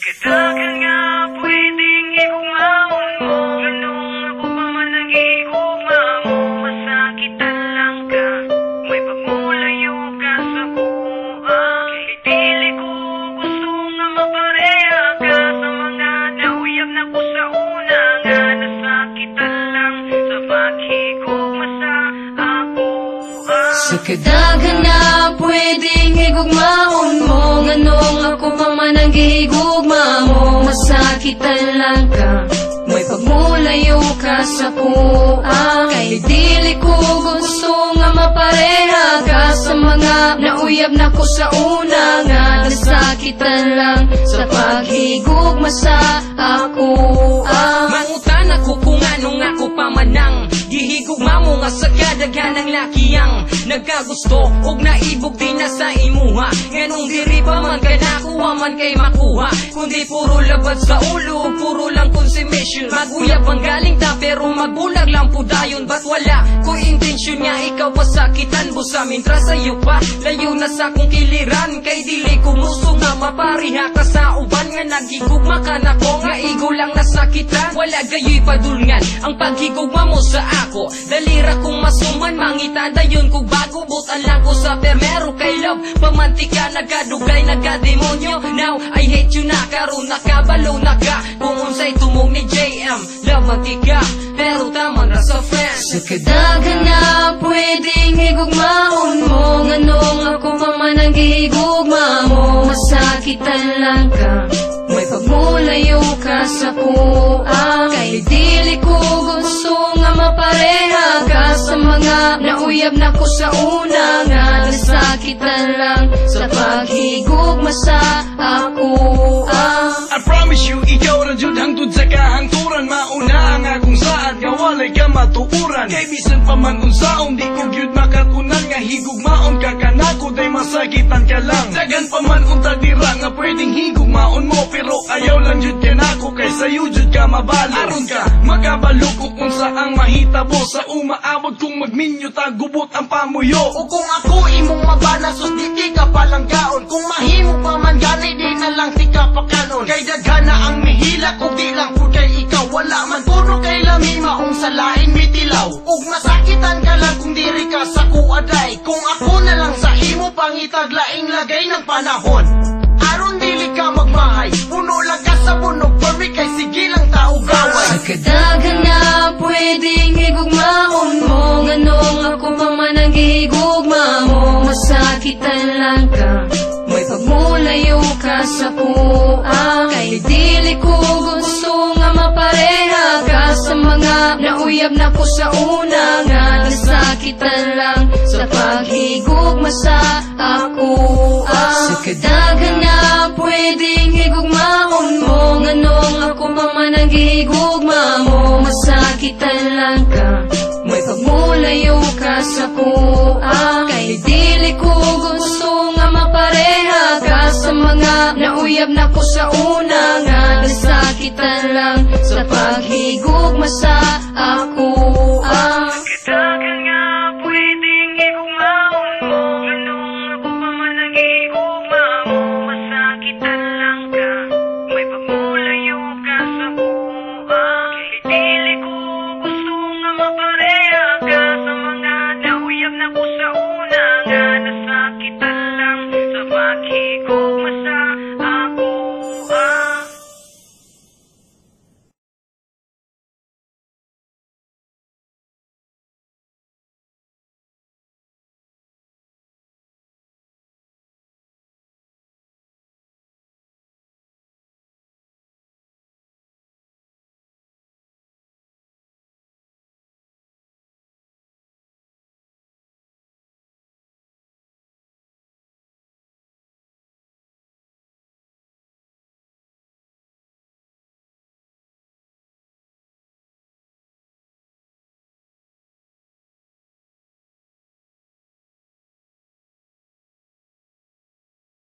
Kadagan nga pwedeng igugmaon mo, ganong ako pa man nag-iigugma mo. Masakitan lang ka, may pagmulayo ka sa kuha. Kay dili ko gusto nga mapareha ka sa mga nauyab na ko sa una. Nga nasakitan lang sa paghigugma sa ako. Sa kadagan nga pwedeng igugmaon mo, ganong ako pa man ang gihigugma mo. Masakitan lang ka, may pagmulayo ka sa kuha. Kay dili ko gusto nga mapareha ka sa mga nauyab na ko sa una. Nga nasakitan lang sa paghigugma sa ako. Mangutan ako kung anong ako pamanang gihigugma mo nga sa kadaghan ng lakiyang nagkagusto og naibog din na sa imuha. Nganong diri pa man kay nakuha man kay makuha, kundi puro labad sa ulo, puro lang consummation. Maguyab ang galing ta pero magbulag lang po dayon. Ba't wala ko intensyon nga ikaw pasakitan busa mintra sa'yo pa layo na sa kong kiliran. Kay dili ko muso nga mapariha ka sa uban nga nagigugma ka na ko nga igo lang nasakitan. Wala gayoy padulngan ang paghigugma mo sa ako. Dalira kong masuman mangita dayon kung bago butan lang ko sa permero kay love pamantika nagadugay nagademonyo. Now I hate you na karon nakabalo na ka kung unsay tumong ni JM. Love mantika pero tama na sa friends. Sa kadagan nga pwedeng igugmaon mo, ganong ako pa man ang gihigugma mo. Masakitan lang ka, may pagmulayo ka sa kuha. Kay dili ko gusto nga mapareha ka sa mga nauyab na ko sa una. Nga nasakitan lang sa paghigugma sa ako. I promise you, ikaw ra jud hangtod sa kahangturan. Mauna ang akong saad nga walay ka matuuran. Kay bisan pa man unsaon di ko gyud makatunan nga higugmaon ka kanako day masakitan ka lang. Dagan pa man unta dira nga pwedeng higugmaon mo, pero ayaw lang jud kanako kay sayo jud ka mabalo. Aron ka magabalo kung unsa ang mahitabo sa umaabot kung magminyo ta gubot ang pamuyo. O kung ako imong mabana sus di ka palang gaon, kung mahimo pa man gani di na lang tika pa kanon. Kay daghana ang mihila kung di lang po kay ikaw. Wala man puro kay lamima kung sa laing mitilaw. Ug masakitan ka lang kung diri ka sa kuaday. Kung ako na lang sa imo pangitag laing lagay ng panahon. Aron dili ka magmahay, puno lang ka sa bunog for me kay sige lang tao gaway. Sa kadagan nga pwedeng igugmaon mo, ganong ako pa man ang gihigugma mo. Masakitan lang ka, may pagmulayo ka sa kuha. Kay dili ko gusto nga mapareha ka sa mga nauyab na ko sa una. Nga nasakitan lang sa paghigugma sa ako. Sa kadagan nga pwedeng igugmaon mo, ganong ako pa man ang gihigugma mo. Masakitan lang ka, may pagmulayo ka sa kuha. Kay dili ko gusto nga mapareha ka sa mga nauyab na ko sa una. Nga nasakitan lang sa paghigugma sa ako.